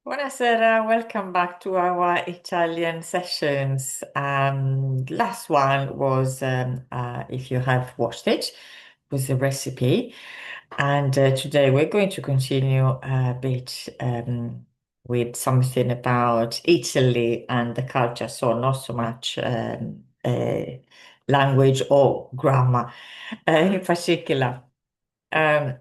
Buonasera, welcome back to our Italian sessions. Last one was, if you have watched it, was a recipe. And today we're going to continue a bit with something about Italy and the culture. So not so much language or grammar in particular. Um,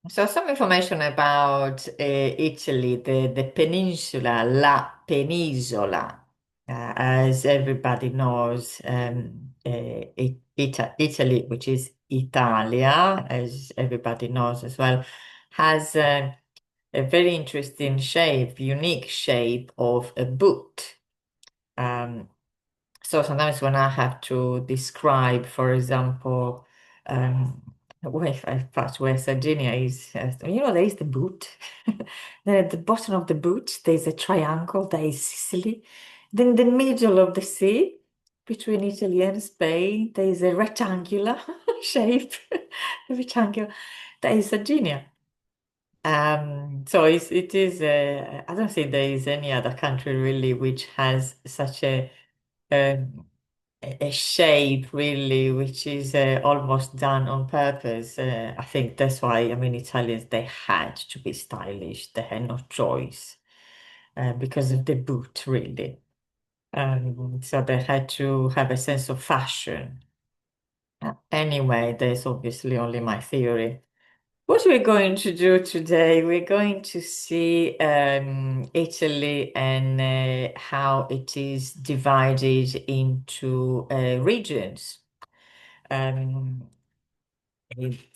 so some information about Italy, the peninsula, La Penisola, as everybody knows, Italy, which is Italia, as everybody knows as well, has a very interesting shape, unique shape of a boot. Um, so sometimes when I have to describe, for example, um, where Sardinia is, there is the boot. Then at the bottom of the boot, there's a triangle, there is Sicily. Then in the middle of the sea, between Italy and Spain, there is a rectangular shape, a rectangle, that is Sardinia. So it is, I don't think there is any other country really which has such um, a shape really which is almost done on purpose. I think that's why, I mean, Italians, they had to be stylish. They had no choice because of the boot, really. So they had to have a sense of fashion. Anyway, there's obviously only my theory. What we're going to do today, we're going to see Italy and how it is divided into regions. Um,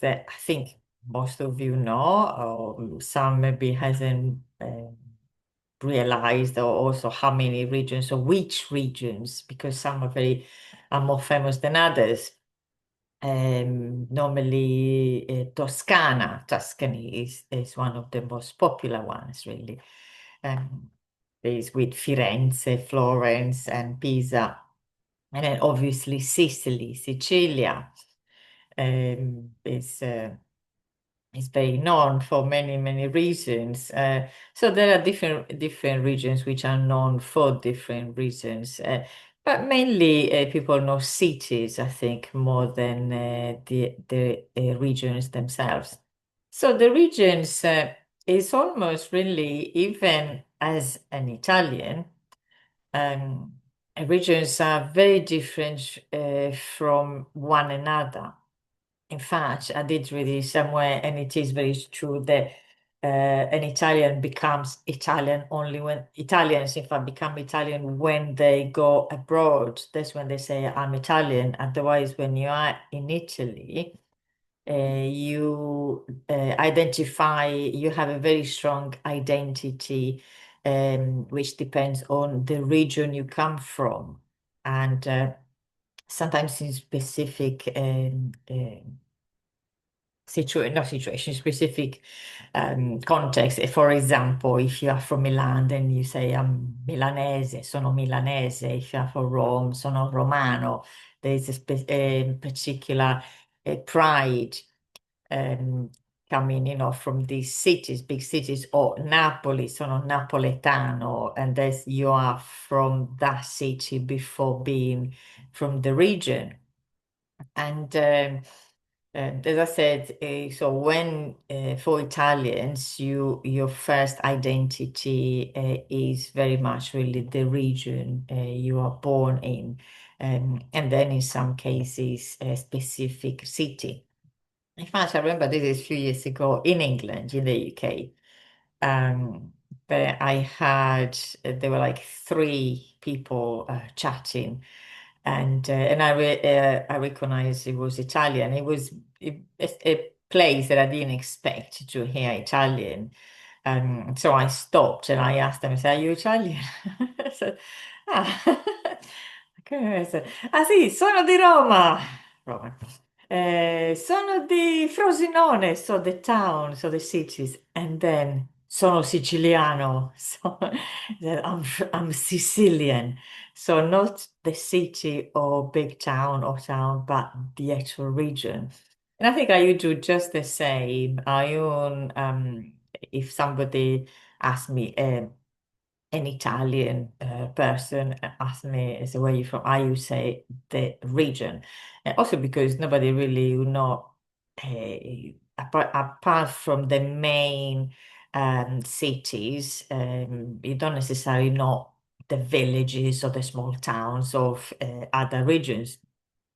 that I think most of you know, or some maybe hasn't realized, or also how many regions or which regions, because some are more famous than others. Normally, Tuscany is one of the most popular ones, really. Um, is with Firenze, Florence, and Pisa, and then obviously Sicily, Sicilia is very known for many reasons. So there are different regions which are known for different reasons. But mainly people know cities, I think, more than the regions themselves. So the regions is almost really, even as an Italian, um, regions are very different from one another. In fact, I did read it somewhere, and it is very true that an Italian becomes Italian only when Italians, in fact, become Italian when they go abroad. That's when they say, I'm Italian. Otherwise, when you are in Italy, you identify, you have a very strong identity, which depends on the region you come from. And sometimes in specific not situation, specific context. For example, if you are from Milan, then you say I'm Milanese, sono Milanese. If you are from Rome, sono Romano. There is a particular pride um, coming, from these cities, big cities, or Napoli, sono Napoletano, and as you are from that city before being from the region. And as I said, so when for Italians, your first identity is very much really the region you are born in, and then in some cases a specific city. In fact, I remember this is a few years ago in England, in the UK. Um, but I had there were like three people chatting, and I recognized it was Italian. It was a place that I didn't expect to hear Italian. So I stopped and I asked them, I said, "Are you Italian?" I said, "Ah, come I said, ah sì, sono di Roma." Roma. Sono di Frosinone, so the town, so the cities, and then sono siciliano, so I'm Sicilian. So not the city or big town or town, but the actual region. And I think I would do just the same. If somebody asked me, an Italian person asked me, "So where you from?" I would say the region, and also because nobody really would know, apart from the main cities, you don't necessarily know the villages or the small towns of other regions.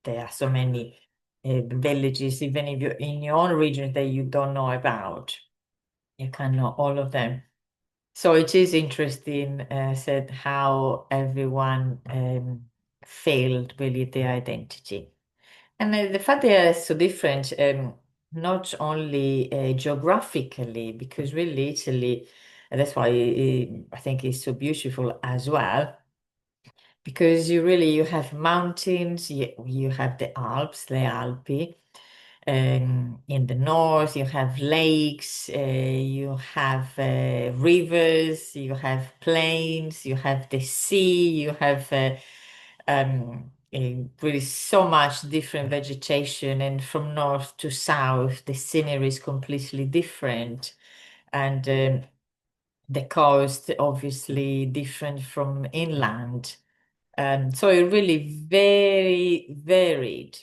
There are so many villages, even if you're in your own region that you don't know about. You can know all of them. So it is interesting, said how everyone failed really their identity. And the fact they are so different, not only geographically, because really Italy, and that's why I think it's so beautiful as well, because you have mountains, you have the Alps, the Alpi. In the north, you have lakes, you have rivers, you have plains, you have the sea, you have really so much different vegetation. And from north to south, the scenery is completely different. And the coast, obviously, different from inland. So it really very varied.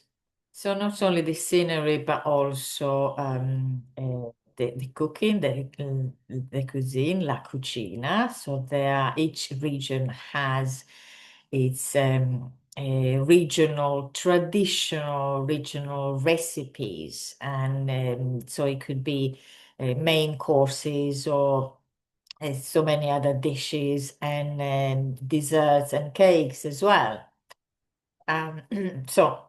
So not only the scenery, but also the cooking, the cuisine, la cucina. So there, each region has its regional, traditional, regional recipes, and so it could be main courses or so many other dishes and desserts and cakes as well. Um, so,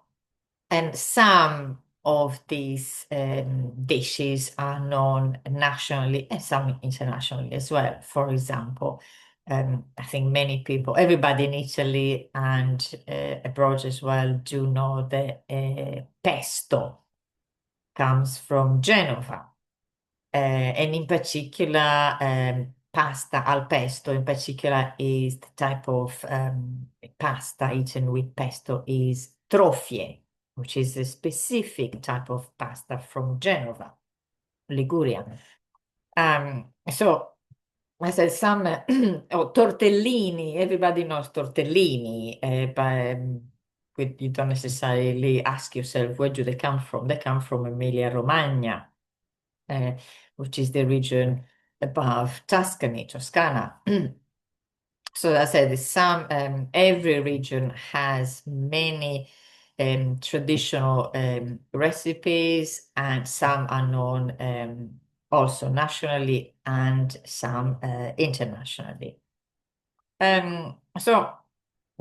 and some of these dishes are known nationally and some internationally as well. For example, I think many people, everybody in Italy and abroad as well, do know that pesto comes from Genova. And in particular, pasta al pesto in particular is the type of pasta eaten with pesto is trofie, which is a specific type of pasta from Genova, Liguria. So I said some, oh, tortellini, everybody knows tortellini, but you don't necessarily ask yourself where do they come from? They come from Emilia-Romagna, uh, which is the region above Tuscany, Toscana. So as I said, every region has many traditional recipes, and some are known also nationally and some internationally. So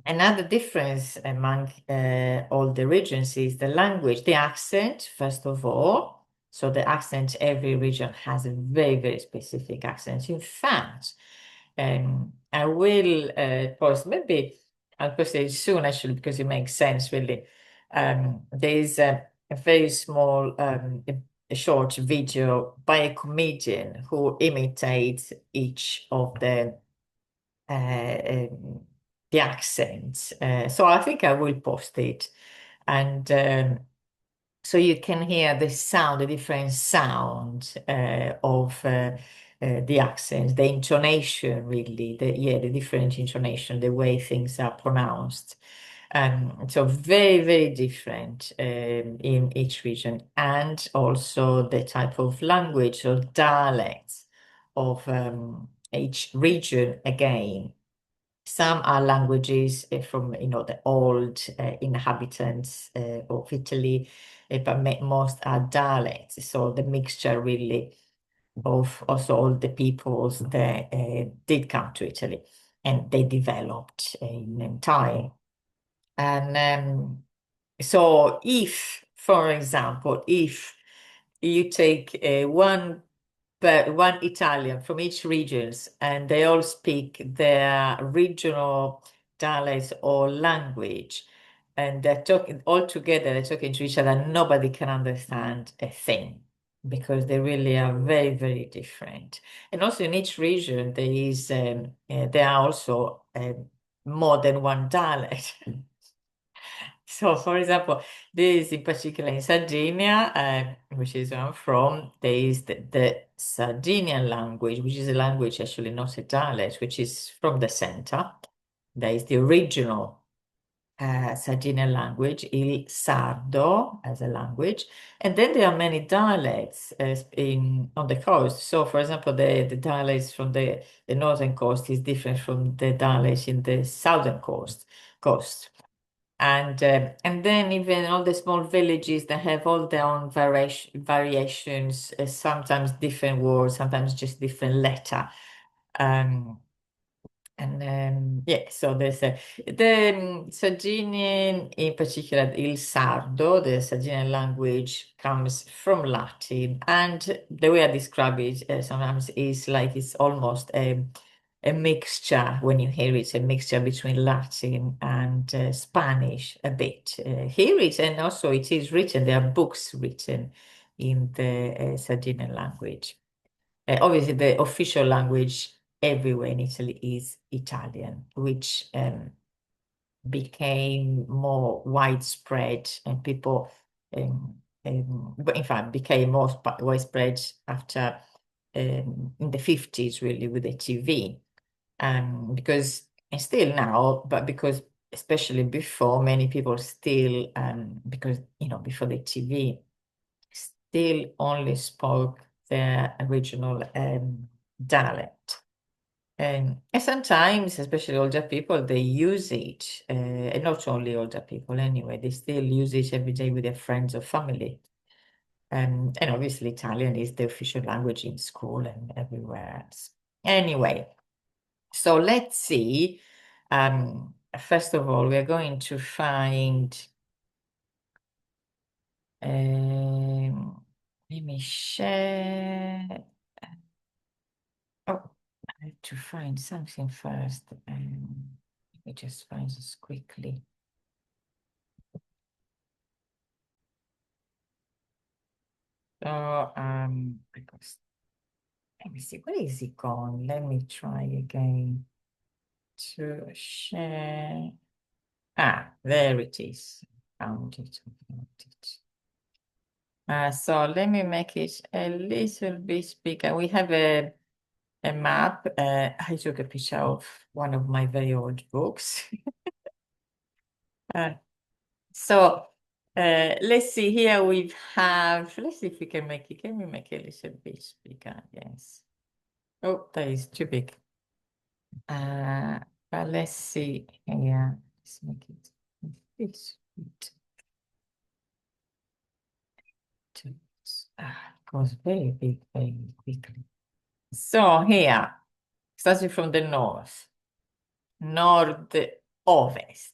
another difference among all the regions is the language, the accent, first of all. So the accent, every region has a very, very specific accent. In fact, I will post, maybe I'll post it soon actually, because it makes sense really. There is a very small, a short video by a comedian who imitates each of the accents. So I think I will post it. And so you can hear the sound, the different sound of the accents, the intonation, really, the different intonation, the way things are pronounced. So very, very different in each region, and also the type of language or dialects of each region again. Some are languages from the old inhabitants of Italy, but most are dialects. So the mixture really of also all the peoples that did come to Italy, and they developed in time. And so if, for example, if you take one Italian from each regions and they all speak their regional dialects or language, and they're talking all together, they're talking to each other, nobody can understand a thing because they really are very, very different. And also in each region, there are also more than one dialect. So, for example, this in particular in Sardinia, which is where I'm from, there is the Sardinian language, which is a language actually not a dialect, which is from the center. There is the original Sardinian language, il Sardo as a language, and then there are many dialects on the coast. So, for example, the dialects from the northern coast is different from the dialects in the southern coast. And then even all the small villages that have all their own variations, sometimes different words, sometimes just different letter. Um, and yeah, so there's the Sardinian, in particular, il Sardo, the Sardinian language comes from Latin, and the way I describe it sometimes is like it's almost a mixture. When you hear it, a mixture between Latin and Spanish a bit. Hear it, and also it is written. There are books written in the Sardinian language. Obviously, the official language everywhere in Italy is Italian, which became more widespread and people, but in fact, became more widespread after in the 50s, really, with the TV. Because, and still now, but because especially before, many people still, because, before the TV, still only spoke their original dialect. And sometimes, especially older people, they use it, and not only older people anyway, they still use it every day with their friends or family. And obviously, Italian is the official language in school and everywhere else. Anyway, so let's see. First of all, we're going to find, let me share. Oh, I have to find something first. Let me just find this quickly. So, because let me see, where is it gone? Let me try again to share. Ah, there it is. Found it. Found it. So let me make it a little bit bigger. We have a map. I took a picture of one of my very old books. Uh, so let's see here let's see if we can make it. Can we make it a little bit bigger? Yes. Oh, that is too big. But let's see here. Let's make it this bit. It goes very big very quickly. So here, starting from the north, nord-ovest,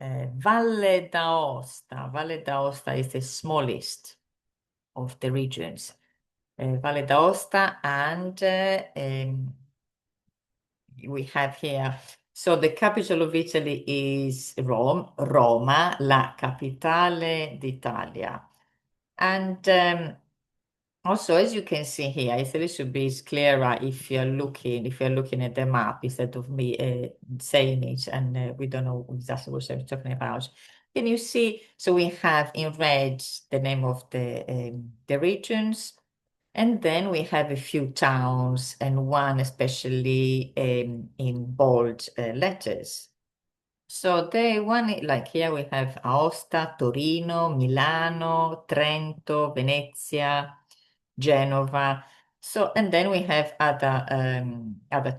Valle d'Aosta. Valle d'Aosta is the smallest of the regions. Valle d'Aosta, and we have here. So the capital of Italy is Roma, la capitale d'Italia. And also, as you can see here, it's a little bit clearer if you're looking at the map instead of me saying it, and we don't know exactly what I'm talking about. Can you see? So we have in red the name of the regions, and then we have a few towns, and one especially in bold letters. So the one, like here we have Aosta, Torino, Milano, Trento, Venezia, Genova. So, and then we have other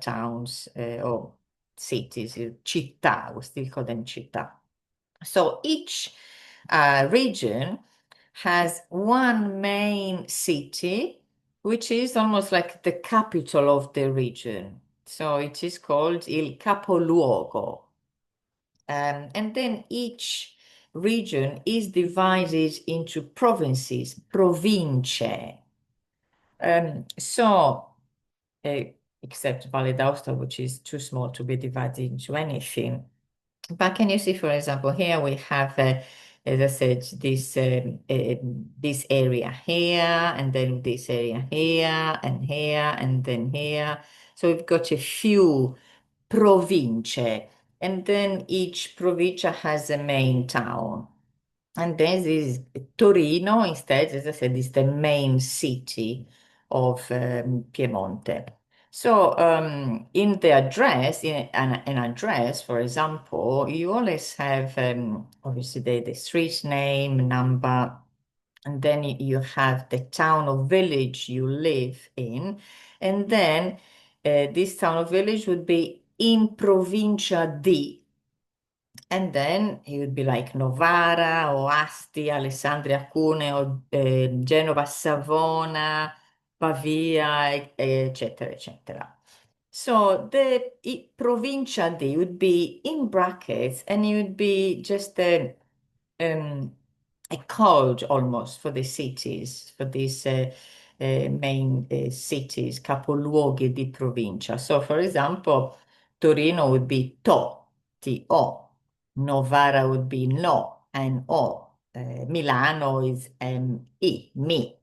towns or cities, città, we still call them città. So each region has one main city, which is almost like the capital of the region. So it is called il capoluogo. And then each region is divided into provinces, province. So, except Valle d'Aosta, which is too small to be divided into anything. But can you see, for example, here we have, as I said, this area here, and then this area here, and then here. So we've got a few province. and then each provincia has a main town. And this is Torino, instead, as I said, is the main city of Piemonte. So in the address, in an address, for example, you always have obviously the street name, number, and then you have the town or village you live in, and then this town or village would be in provincia di, and then it would be like Novara or Asti, Alessandria, Cuneo, Genova, Savona, Pavia, eccetera, eccetera. So the provincia D would be in brackets, and it would be just um, a code almost for the cities, for these main cities, capoluoghi di provincia. So, for example, Torino would be To, T-O. Novara would be No, N-O. Milano is M-E, Mi.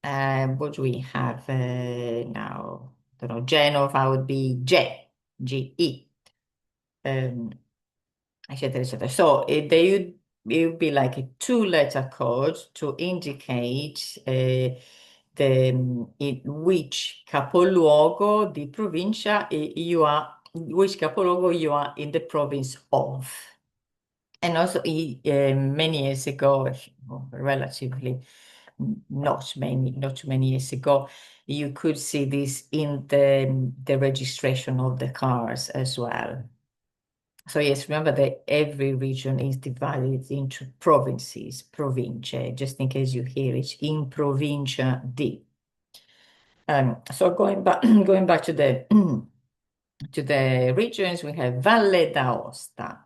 What do we have now? I don't know, Genova would be J, G-E. Um, Eccetera, eccetera. So it would be like a two-letter code to indicate in which capoluogo di provincia you are, which capoluogo you are in the province of. And also, many years ago, relatively not too many years ago, you could see this in the registration of the cars as well. So yes, remember that every region is divided into provinces, province, just in case you hear it, in provincia di. So going back, going back to the to the regions, we have Valle d'Aosta.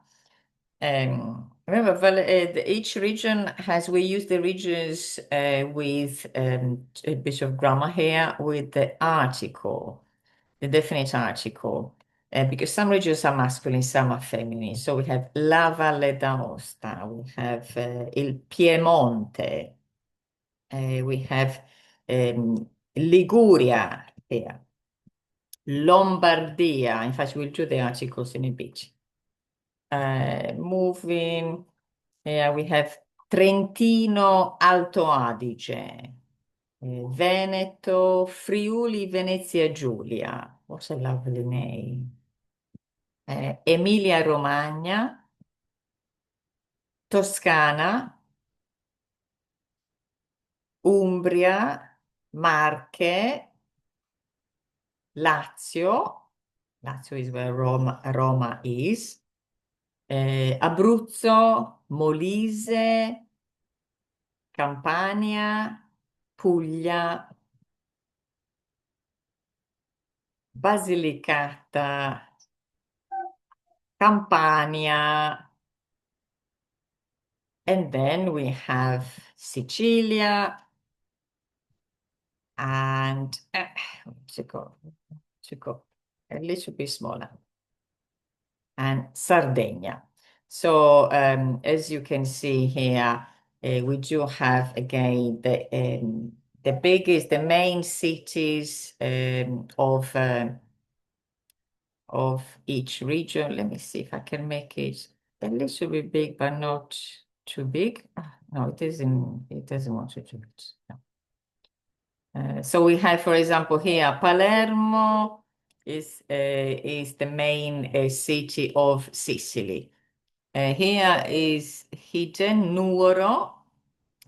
Remember, each region has, we use the regions with a bit of grammar here with the article, the definite article, because some regions are masculine, some are feminine. So we have La Valle d'Aosta, we have Il Piemonte, we have Liguria here, Lombardia. In fact, we'll do the articles in a bit. Moving, yeah, we have Trentino Alto Adige, Veneto, Friuli, Venezia Giulia. What a lovely name. Emilia Romagna, Toscana, Umbria, Marche, Lazio. Lazio is where Roma is. Abruzzo, Molise, Campania, Puglia, Basilicata, Campania, and then we have Sicilia and to go a little bit smaller, and Sardinia. So as you can see here, we do have again the biggest, the main cities of each region. Let me see if I can make it a little bit big, but not too big. No, it isn't. It doesn't want to do it. No. So we have, for example, here Palermo is the main city of Sicily. Here is hidden Nuoro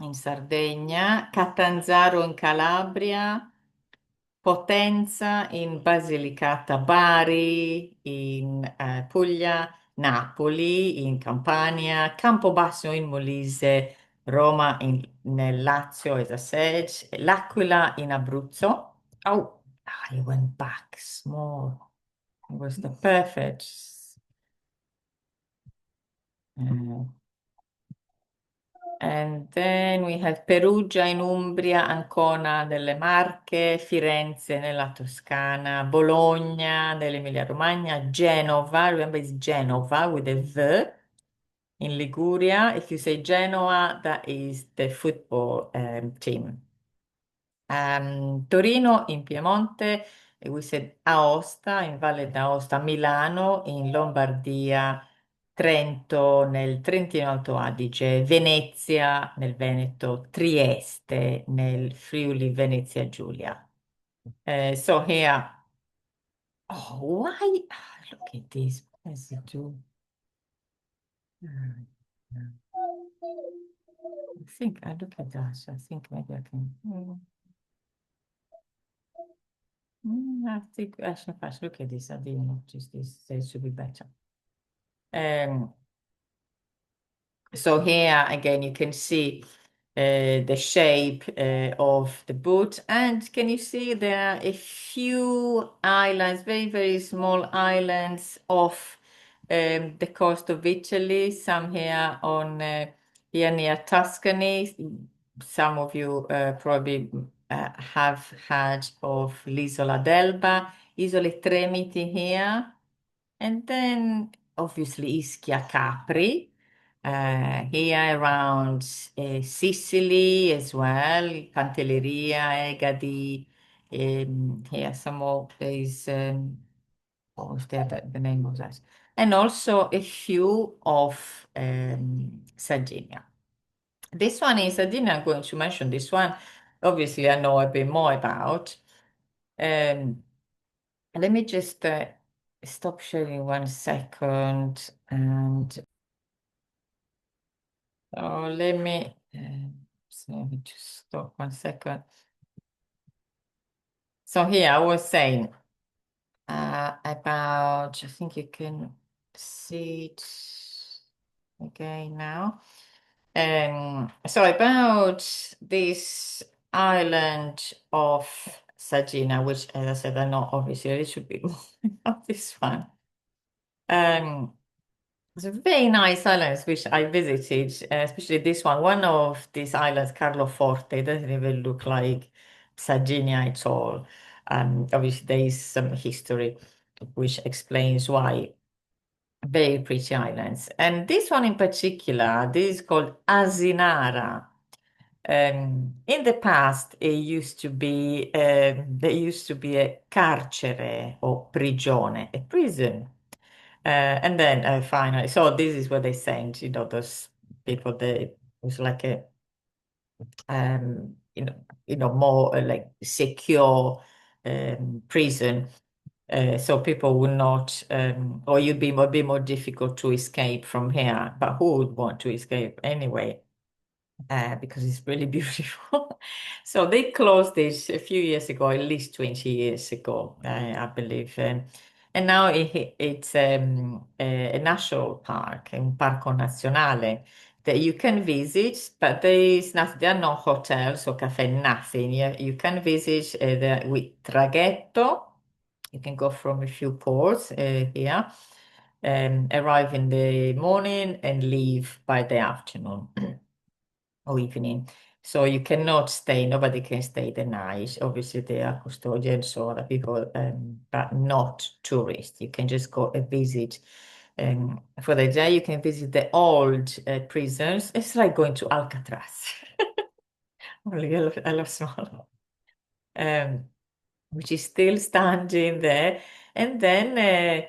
in Sardegna, Catanzaro in Calabria, Potenza in Basilicata, Bari in Puglia, Napoli in Campania, Campobasso in Molise, Roma nel Lazio, as I said, L'Aquila in Abruzzo. Oh, I went back small. It was the perfect. Uh, And then we have Perugia in Umbria, Ancona nelle Marche, Firenze nella Toscana, Bologna nell'Emilia Romagna, Genova, remember it's Genova with a V, in Liguria. If you say Genoa, that is the football team. Torino in Piemonte, we said Aosta, in Valle d'Aosta, Milano, in Lombardia, Trento, nel Trentino Alto Adige, Venezia, nel Veneto, Trieste, nel Friuli Venezia Giulia. So here, oh, why? Look at this. What does it do? Hmm, I think I look at that. I think maybe I can. I think I should first look at this. I didn't notice this. It should be better. Um, so here again, you can see the shape of the boot. And can you see there are a few islands, very, very small islands off the coast of Italy, some here on here near Tuscany. Some of you probably have heard of l'Isola d'Elba, Isole Tremiti here, and then obviously Ischia Capri here around Sicily as well, Pantelleria, Egadi. Here some more place. What was the name of that? And also a few of Sardinia. This one in Sardinia, I'm going to mention this one. Obviously, I know a bit more about. Um, Let me just stop sharing 1 second. And oh, let me just stop 1 second. So here I was saying about, I think you can see it again now. So about this island of Sardinia, which, as I said, I know obviously it should be more of this one. It's a very nice islands which I visited, especially this one. One of these islands, Carlo Forte, doesn't even look like Sardinia at all. Obviously, there is some history which explains why. Very pretty islands. And this one in particular, this is called Asinara. In the past, it used to be there used to be a carcere or prigione, a prison. And then finally, so this is where they sent, those people. They it was like a more like secure prison. So people would not, or you'd be a bit more difficult to escape from here. But who would want to escape anyway? Because it's really beautiful. So they closed this a few years ago, at least 20 years ago, I believe. And now it's a national park, un parco nazionale that you can visit, but there are no hotels or cafe, nothing. You can visit with traghetto. You can go from a few ports here, arrive in the morning and leave by the afternoon or evening. So you cannot stay, nobody can stay the night. Obviously, there are custodians or other people, but not tourists. You can just go and visit. For the day, you can visit the old prisons. It's like going to Alcatraz, only a lot smaller. Um, which is still standing there. And then,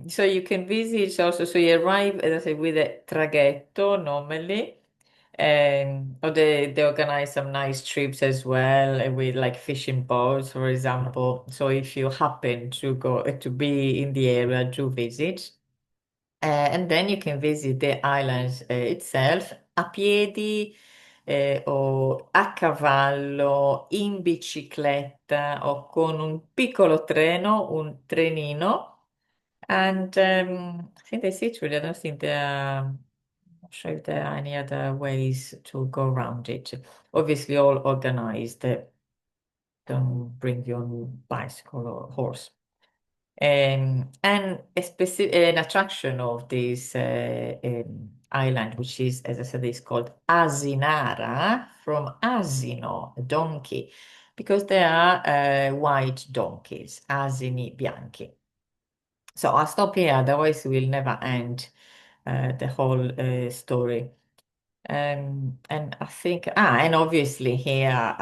so you can visit also, so you arrive, as I say, with a traghetto normally. Or they organize some nice trips as well with like fishing boats, for example. So if you happen to go to be in the area, do visit. And then you can visit the islands itself a piedi o a cavallo, in bicicletta o con un piccolo treno, un trenino. And I think that's it really. I don't think I'm not sure if there are any other ways to go around it. Obviously, all organized. Don't bring your own bicycle or horse. And an attraction of this island, which is, as I said, is called Asinara, from asino, a donkey, because there are white donkeys, asini bianchi. So I'll stop here, otherwise we'll never end the whole story. And I think, and obviously here,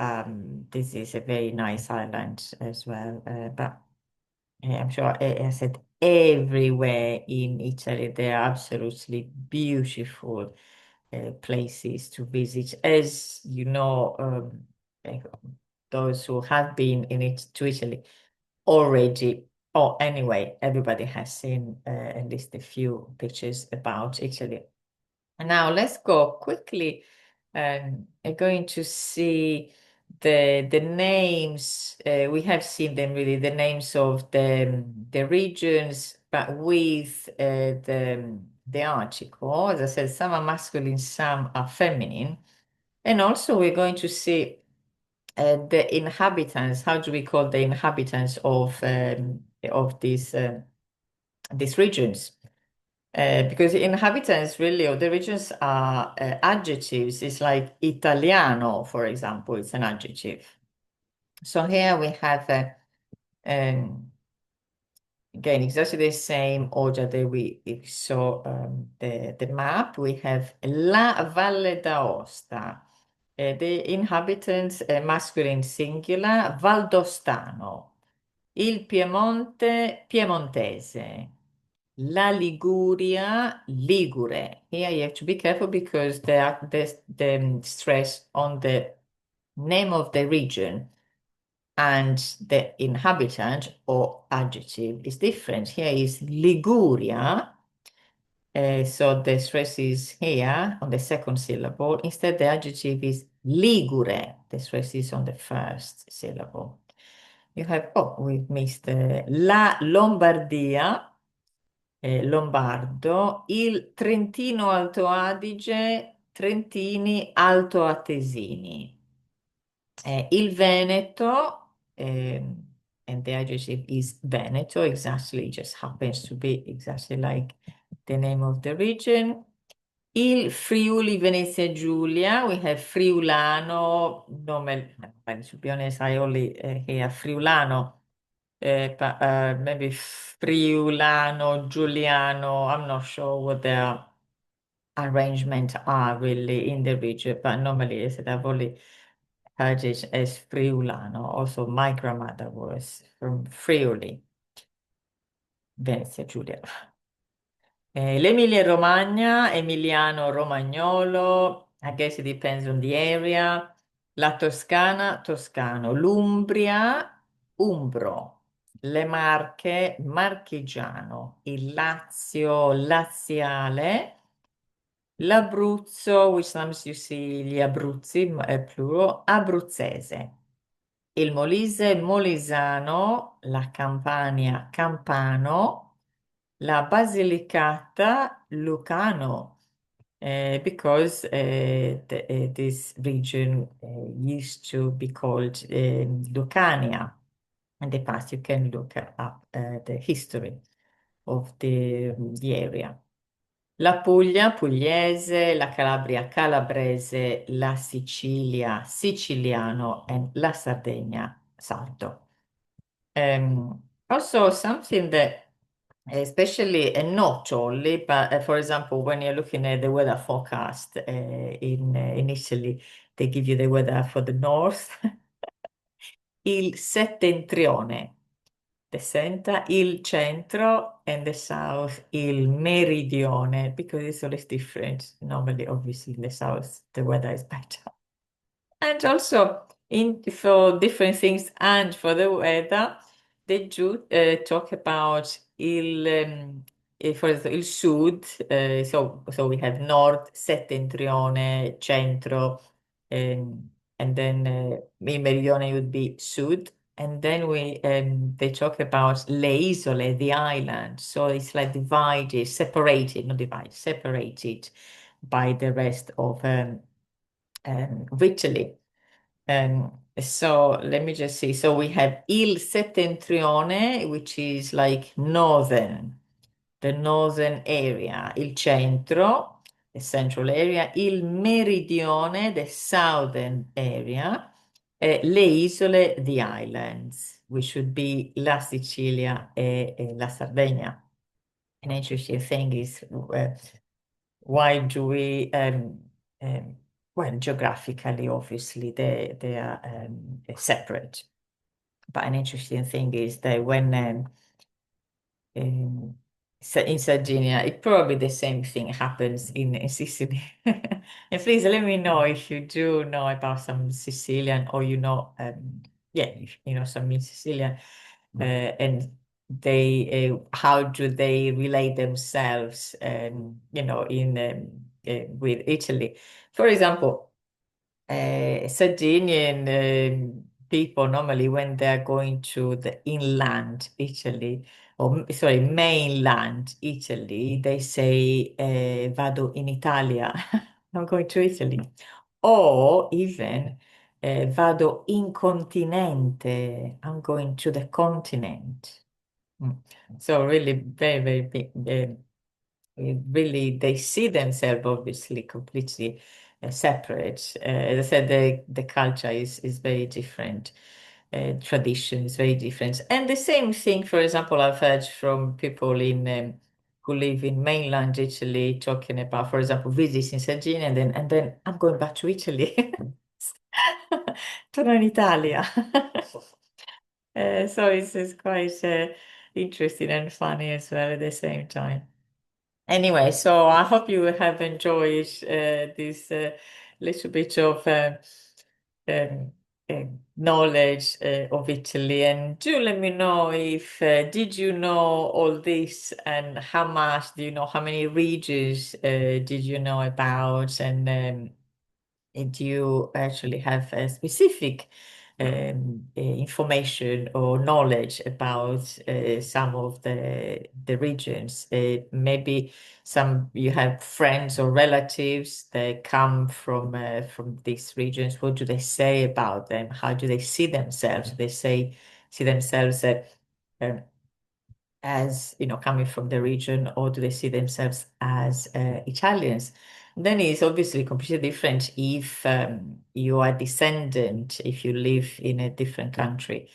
this is a very nice island as well. But I'm sure, I said, everywhere in Italy, there are absolutely beautiful places to visit. As you know, eh, those who have been in it to Italy already, or anyway, everybody has seen at least a few pictures about Italy. And now let's go quickly. I'm going to see the names. We have seen them really, the names of the regions, but with the article. As I said, some are masculine, some are feminine. And also we're going to see the inhabitants. How do we call the inhabitants of these regions? Because inhabitants really, or the regions are adjectives. It's like Italiano, for example, it's an adjective. So here we have, um, again, exactly the same order that we saw the map. We have La Valle d'Aosta, the inhabitants, masculine singular, Valdostano, il Piemonte, piemontese. La Liguria, Ligure. Here you have to be careful because the stress on the name of the region and the inhabitant or adjective is different. Here is Liguria. So the stress is here on the second syllable. Instead, the adjective is Ligure. The stress is on the first syllable. You have, oh, we missed La Lombardia, lombardo, il Trentino Alto Adige, Trentini Alto Atesini. Il Veneto, and the adjective is Veneto, exactly, just happens to be exactly like the name of the region. Il Friuli Venezia Giulia, we have Friulano, nome, to be honest, I only hear Friulano, but maybe Friulano, Giuliano, I'm not sure what their arrangement are really in the region, but normally I said I've only heard it as Friulano. Also, my grandmother was from Friuli, Venezia Giulia. L'Emilia Romagna, Emiliano Romagnolo, I guess it depends on the area. La Toscana, Toscano. L'Umbria, Umbro. Le Marche, Marchigiano. Il Lazio, Laziale. L'Abruzzo, which sometimes you see gli Abruzzi, plural, Abruzzese. Il Molise, Molisano. La Campania, Campano. La Basilicata, Lucano, because this region used to be called Lucania. In the past, you can look up the history of the area. La Puglia, pugliese, la Calabria, calabrese, la Sicilia, siciliano, and la Sardegna, sardo. Also, something that, especially, and not only, but for example, when you're looking at the weather forecast in Italy, they give you the weather for the north, il settentrione, the center, il centro, and the south, il meridione, because it's always different. Normally, obviously, in the south, the weather is better. And also, for different things and for the weather, they do talk about for example, il sud, so we have nord, settentrione, centro, and then il meridione would be sud. And then they talk about le isole, the island. So it's like divided, separated, not divided, separated by the rest of Italy. So let me just see. So we have il settentrione, which is like northern, the northern area, il centro, the central area, il meridione, the southern area, le isole, the islands, which should be la Sicilia e la Sardegna. An interesting thing is why do we um, well, geographically, obviously, they are separate. But an interesting thing is that when in, in Sardinia, it probably the same thing happens in Sicily. And please let me know if you do know about some Sicilian or yeah, if you know some in Sicilian, and they how do they relate themselves, in with Italy, for example. Sardinian people normally, when they're going to the inland Italy, or sorry, mainland Italy, they say vado in Italia, I'm going to Italy, or even vado in continente, I'm going to the continent. Mm. So really very, very big. Really, they see themselves obviously completely separate. As I said, the culture is very different, tradition is very different, and the same thing. For example, I've heard from people in who live in mainland Italy talking about, for example, visiting Sardinia, and then I'm going back to Italy. Torno in Italia. So it's quite interesting and funny as well at the same time. Anyway, so I hope you have enjoyed this little bit of um, knowledge of Italy. And do let me know if did you know all this, and how much do you know, how many regions did you know about, and do you actually have a specific information or knowledge about some of the regions? Maybe some you have friends or relatives that come from these regions. What do they say about them? How do they see themselves? They say see themselves um, as coming from the region, or do they see themselves as Italians? Then it's obviously completely different if you are descendant, if you live in a different country,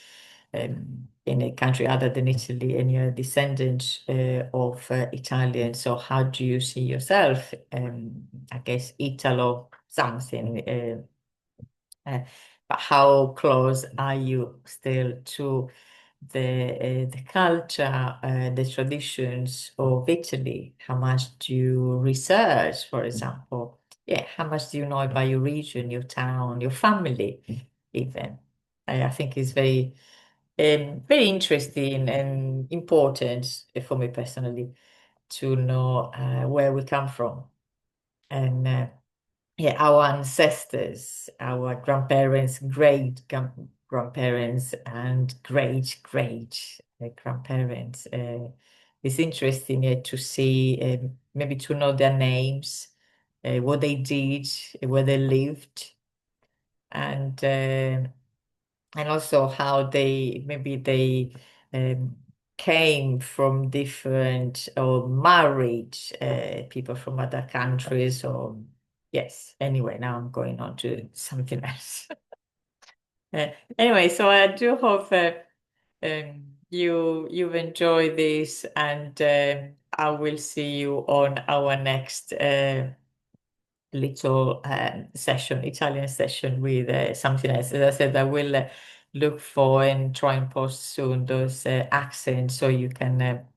in a country other than Italy, and you're a descendant of Italian. So how do you see yourself? I guess Italo something. Uh, but how close are you still to the culture, the traditions of Italy? How much do you research, for example? Yeah, how much do you know about your region, your town, your family, even? I think it's very interesting and important for me personally to know where we come from. And yeah, our ancestors, our grandparents, grandparents, and great grandparents. It's interesting to see, maybe to know their names, what they did, where they lived, and and also how they um, came from different or married people from other countries, or yes. Anyway, now I'm going on to something else. Uh, anyway, so I do hope you've enjoyed this, and I will see you on our next little session, Italian session with something else. As I said, I will look for and try and post soon those accents, so you can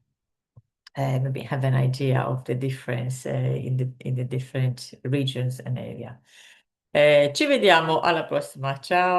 maybe have an idea of the difference in the different regions and area. Ci vediamo alla prossima. Ciao.